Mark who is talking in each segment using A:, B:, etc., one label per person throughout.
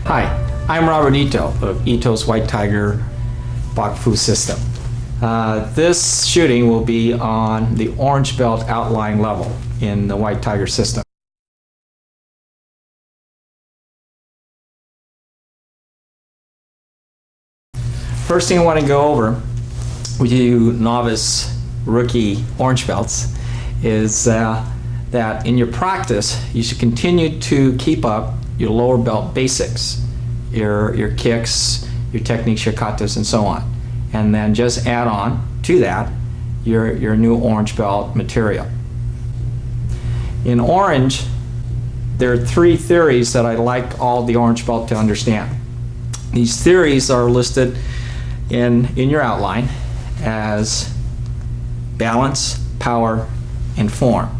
A: Hi, I'm Robert Ito of Ito's White Tiger Bakufu system. This shooting will be on the orange belt outline level in the White Tiger system. First thing I want to go over with you novice rookie orange belts is that in your practice you should continue to keep up your lower belt basics, your kicks, your techniques, your katas, and so on, and then just add on to that your new orange belt material. In orange, there are three theories that I'd like all the orange belt to understand. These theories are listed in your outline as balance, power, and form.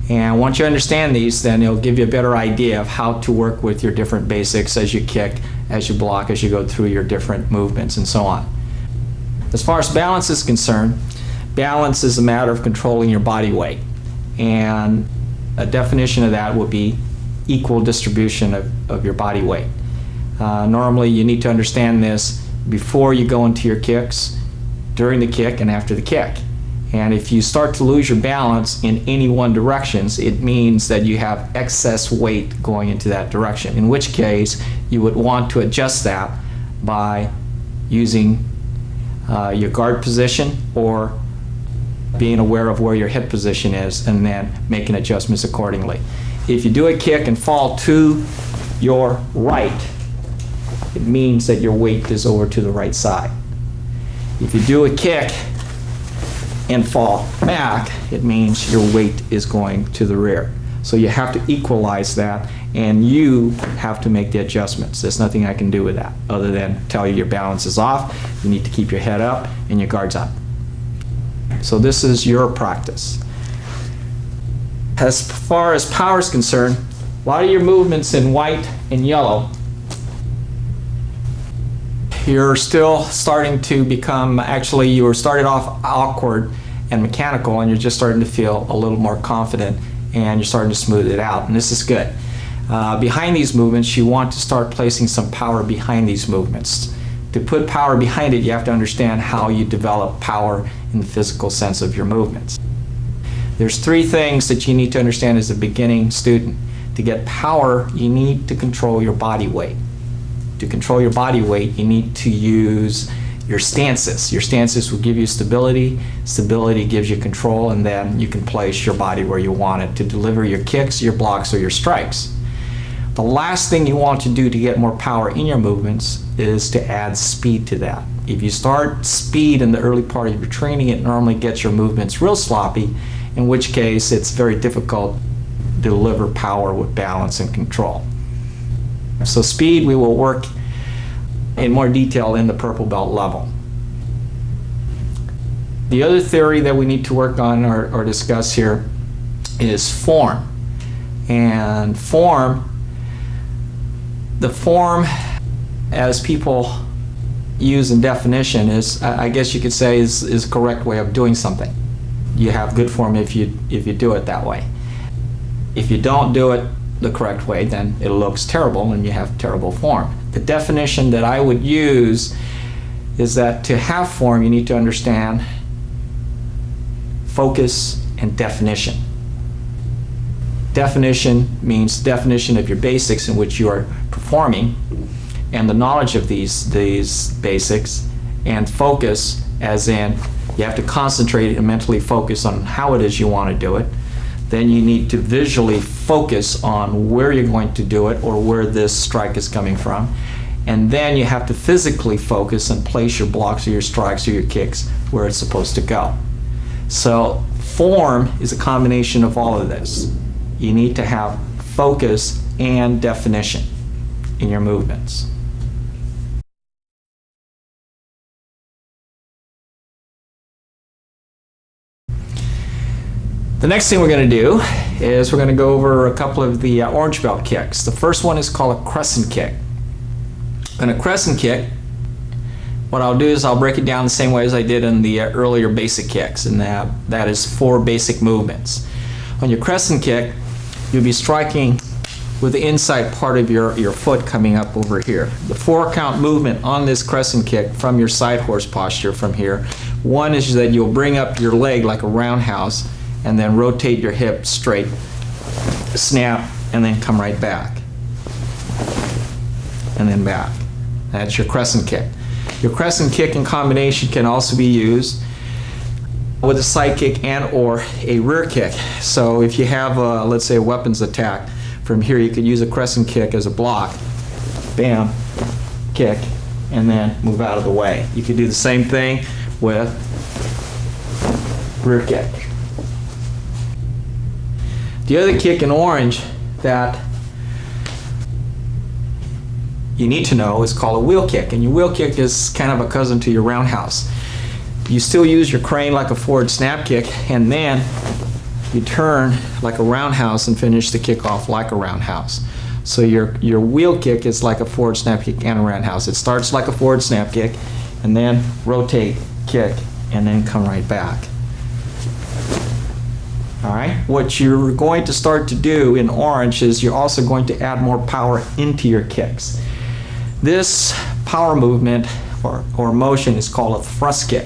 A: And once you understand these, then it'll give you a better idea of how to work with your different basics as you kick, as you block, as you go through your different movements, and so on. As far as balance is concerned, balance is a matter of controlling your body weight. And a definition of that would be equal distribution of your body weight. Normally you need to understand this before you go into your kicks, during the kick, and after the kick. And if you start to lose your balance in any one direction, it means that you have excess weight going into that direction, in which case you would want to adjust that by using your guard position or being aware of where your hip position is and then making adjustments accordingly. If you do a kick and fall to your right, it means that your weight is over to the right side. If you do a kick and fall back, it means your weight is going to the rear. So you have to equalize that, and you have to make the adjustments. There's nothing I can do with that other than tell you your balance is off, you need to keep your head up and your guards up. So this is your practice. As far as power is concerned, a lot of your movements in white and yellow, you're still starting to become, actually you were started off awkward and mechanical, and you're just starting to feel a little more confident, and you're starting to smooth it out, and this is good. Behind these movements, you want to start placing some power behind these movements. To put power behind it, you have to understand how you develop power in the physical sense of your movements. There's three things that you need to understand as a beginning student. To get power, you need to control your body weight. To control your body weight, you need to use your stances. Your stances will give you stability. Stability gives you control, and then you can place your body where you want it to deliver your kicks, your blocks, or your strikes. The last thing you want to do to get more power in your movements is to add speed to that. If you start speed in the early part of your training, it normally gets your movements real sloppy, in which case it's very difficult to deliver power with balance and control. So speed we will work in more detail in the purple belt level. The other theory that we need to work on or discuss here is form. And form, the form as people use in definition is, I guess you could say, is a correct way of doing something. You have good form if you do it that way. If you don't do it the correct way, then it looks terrible and you have terrible form. The definition that I would use is that to have form, you need to understand focus and definition. Definition means definition of your basics in which you are performing and the knowledge of these basics, and focus as in you have to concentrate and mentally focus on how it is you want to do it. Then you need to visually focus on where you're going to do it or where this strike is coming from. And then you have to physically focus and place your blocks or your strikes or your kicks where it's supposed to go. So form is a combination of all of this. You need to have focus and definition in your movements. The next thing we're going to do is we're going to go over a couple of the orange belt kicks. The first one is called a crescent kick. And a crescent kick, what I'll do is I'll break it down the same way as I did in the earlier basic kicks, and that is 4 basic movements. On your crescent kick, you'll be striking with the inside part of your foot coming up over here. The 4-count movement on this crescent kick from your side horse posture from here. One is that you'll bring up your leg like a roundhouse and then rotate your hip straight, snap, and then come right back. And then back. That's your crescent kick. Your crescent kick in combination can also be used with a side kick and or a rear kick. So if you have, let's say, a weapons attack, from here you could use a crescent kick as a block. Bam, kick, and then move out of the way. You could do the same thing with rear kick. The other kick in orange that you need to know is called a wheel kick, and your wheel kick is kind of a cousin to your roundhouse. You still use your crane like a forward snap kick, and then you turn like a roundhouse and finish the kick off like a roundhouse. So your wheel kick is like a forward snap kick and a roundhouse. It starts like a forward snap kick, and then rotate, kick, and then come right back. All right. What you're going to start to do in orange is you're also going to add more power into your kicks. This power movement or motion is called a thrust kick.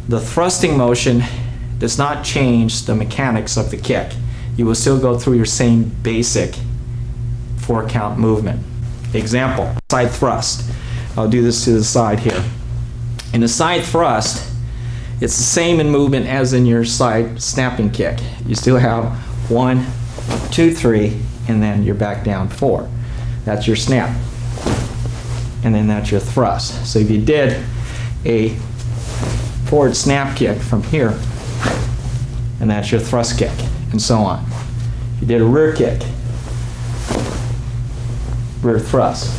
A: The thrusting motion does not change the mechanics of the kick. You will still go through your same basic 4-count movement. Example, side thrust. I'll do this to the side here. In a side thrust, it's the same in movement as in your side snapping kick. You still have 1, 2, 3, and then you're back down 4. That's your snap. And then that's your thrust. So if you did a forward snap kick from here, and that's your thrust kick, and so on. If you did a rear kick, rear thrust,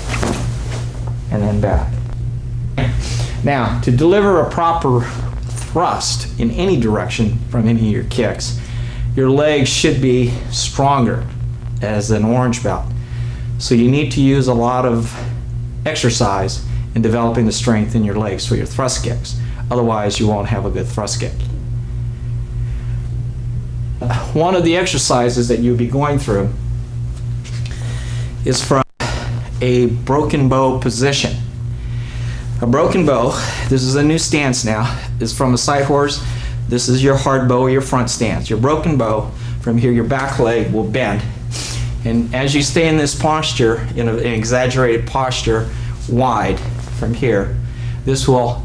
A: and then back. Now, to deliver a proper thrust in any direction from any of your kicks, your legs should be stronger as an orange belt. So you need to use a lot of exercise in developing the strength in your legs for your thrust kicks. Otherwise, you won't have a good thrust kick. One of the exercises that you'll be going through is from a broken bow position. A broken bow, this is a new stance now, is from a side horse. This is your hard bow or your front stance. Your broken bow, from here your back leg will bend. And as you stay in this posture, in an exaggerated posture, wide from here, this will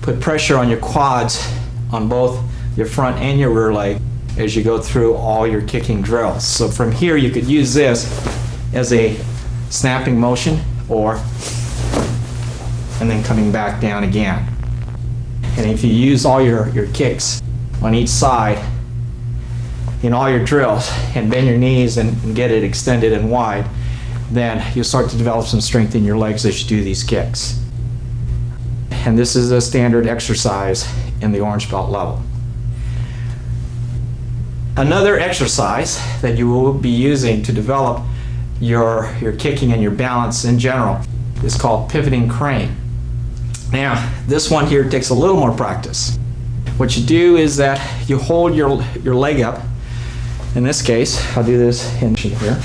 A: put pressure on your quads on both your front and your rear leg as you go through all your kicking drills. So from here you could use this as a snapping motion, or and then coming back down again. And if you use all your kicks on each side in all your drills and bend your knees and get it extended and wide, then you'll start to develop some strength in your legs as you do these kicks. And this is a standard exercise in the orange belt level. Another exercise that you will be using to develop your kicking and your balance in general is called pivoting crane. Now, this one here takes a little more practice. What you do is that you hold your leg up. In this case, I'll do this in here.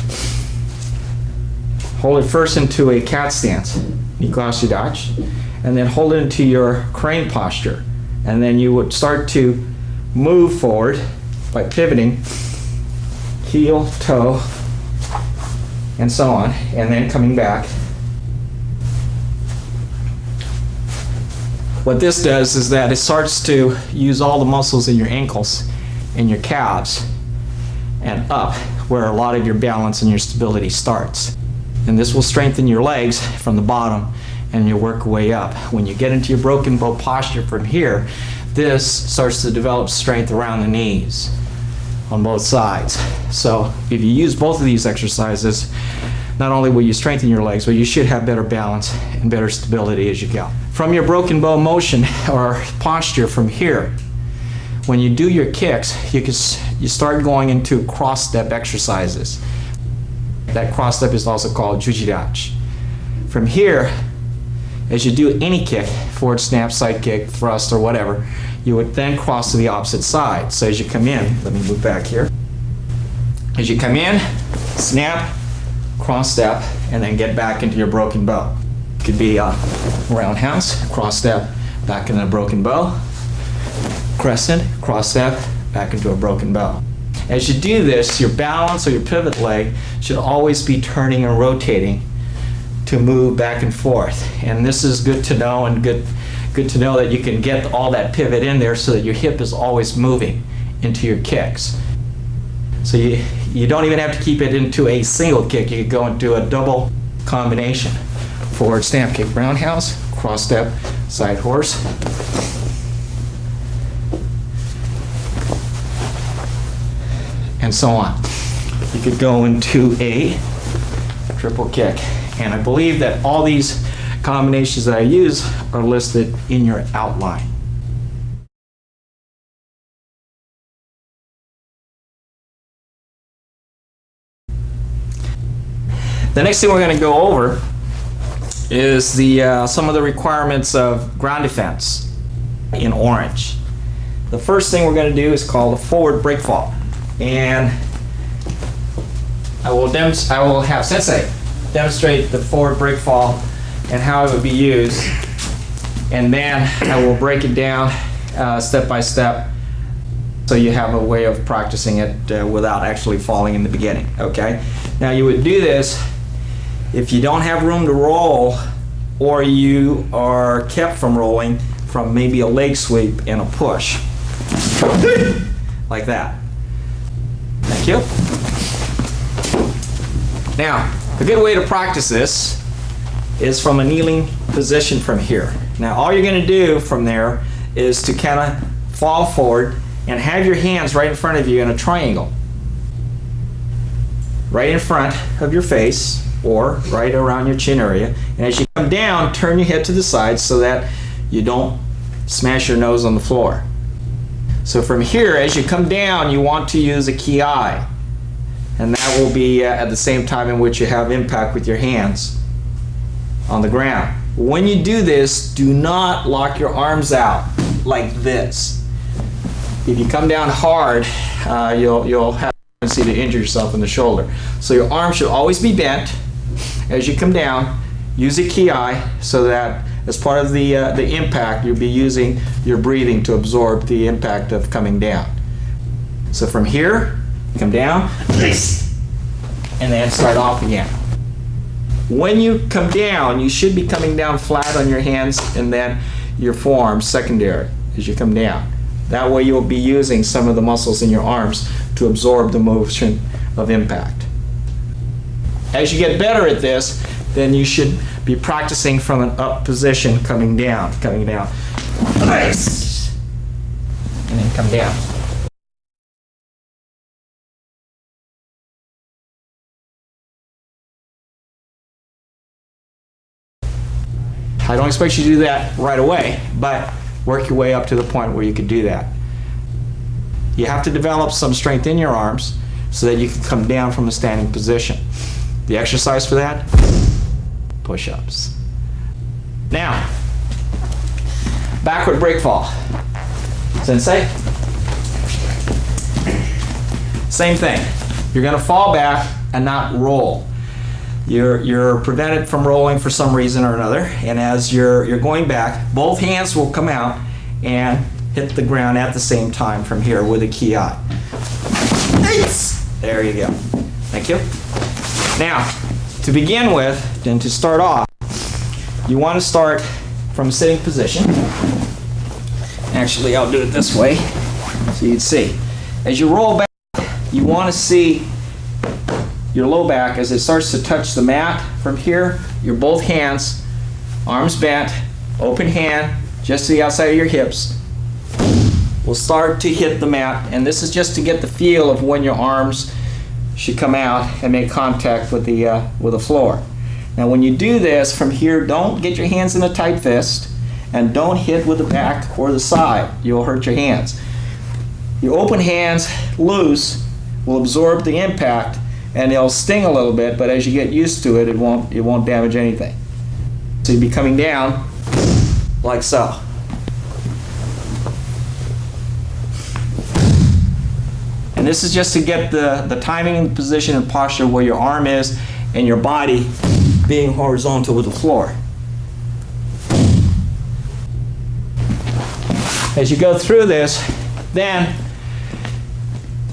A: Hold it first into a cat stance, and then hold it into your crane posture. And then you would start to move forward by pivoting, heel, toe, and so on, and then coming back. What this does is that it starts to use all the muscles in your ankles and your calves and up, where a lot of your balance and your stability starts. And this will strengthen your legs from the bottom, and you'll work your way up. When you get into your broken bow posture from here, this starts to develop strength around the knees on both sides. So if you use both of these exercises, not only will you strengthen your legs, but you should have better balance and better stability as you go. From your broken bow motion or posture from here, when you do your kicks, you start going into cross step exercises. That cross step is also called jujidachi. From here, as you do any kick, forward snap, side kick, thrust, or whatever, you would then cross to the opposite side. So as you come in, let me move back here. As you come in, snap, cross step, and then get back into your broken bow. It could be a roundhouse, cross step, back into a broken bow, crescent, cross step, back into a broken bow. As you do this, your balance or your pivot leg should always be turning and rotating to move back and forth. And this is good to know, and good to know that you can get all that pivot in there so that your hip is always moving into your kicks. So you don't even have to keep it into a single kick. You can go into a double combination. Forward stamp kick, roundhouse, cross step, side horse. And so on. You could go into a triple kick. And I believe that all these combinations that I use are listed in your outline. The next thing we're going to go over is some of the requirements of ground defense in orange. The first thing we're going to do is called a forward break fall. And I will have Sensei demonstrate the forward break fall and how it would be used, and then I will break it down step by step so you have a way of practicing it without actually falling in the beginning. Okay? Now you would do this if you don't have room to roll, or you are kept from rolling from maybe a leg sweep and a push. Like that. Thank you. Now, a good way to practice this is from a kneeling position from here. Now, all you're going to do from there is to kind of fall forward and have your hands right in front of you in a triangle. Right in front of your face, or right around your chin area. And as you come down, turn your head to the side so that you don't smash your nose on the floor. So from here, as you come down, you want to use a ki, and that will be at the same time in which you have impact with your hands on the ground. When you do this, do not lock your arms out like this. If you come down hard, you'll have a tendency to injure yourself in the shoulder. So your arm should always be bent as you come down. Use a ki so that as part of the impact, you'll be using your breathing to absorb the impact of coming down. So from here, come down, and then start off again. When you come down, you should be coming down flat on your hands and then your forearms secondary as you come down. That way you'll be using some of the muscles in your arms to absorb the motion of impact. As you get better at this, then you should be practicing from an up position, coming down, nice, and then come down. I don't expect you to do that right away, but work your way up to the point where you can do that. You have to develop some strength in your arms so that you can come down from a standing position. The exercise for that? Push-ups. Now, backward break fall. Sensei? Same thing. You're going to fall back and not roll. You're prevented from rolling for some reason or another, and as you're going back, both hands will come out and hit the ground at the same time from here with a ki. There you go. Thank you. Now, to begin with, and to start off, you want to start from a sitting position. Actually, I'll do it this way so you'd see. As you roll back, you want to see your low back as it starts to touch the mat from here. Your both hands, arms bent, open hand, just to the outside of your hips, will start to hit the mat. And this is just to get the feel of when your arms should come out and make contact with the floor. Now when you do this from here, don't get your hands in a tight fist and don't hit with the back or the side. You'll hurt your hands. Your open hands loose will absorb the impact and it'll sting a little bit, but as you get used to it, it won't damage anything. So you'll be coming down like so. And this is just to get the timing and position and posture where your arm is and your body being horizontal with the floor. As you go through this, then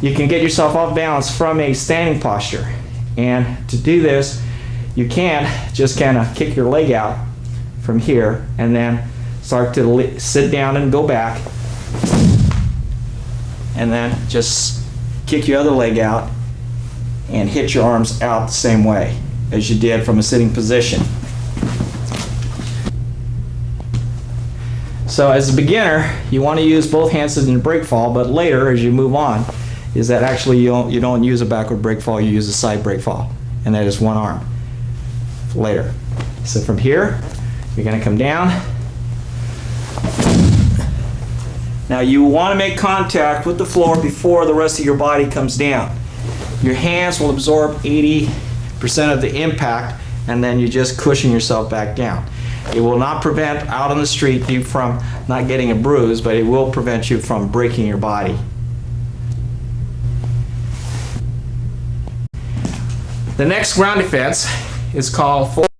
A: you can get yourself off balance from a standing posture. And to do this, you can just kind of kick your leg out from here and then start to sit down and go back. And then just kick your other leg out and hit your arms out the same way as you did from a sitting position. So as a beginner, you want to use both hands in the break fall, but later as you move on, is that actually you don't use a backward break fall, you use a side break fall, and that is one arm later. So from here, you're going to come down. Now you want to make contact with the floor before the rest of your body comes down. Your hands will absorb 80% of the impact, and then you just cushion yourself back down. It will not prevent out on the street you from not getting a bruise, but it will prevent you from breaking your body. The next ground defense is called full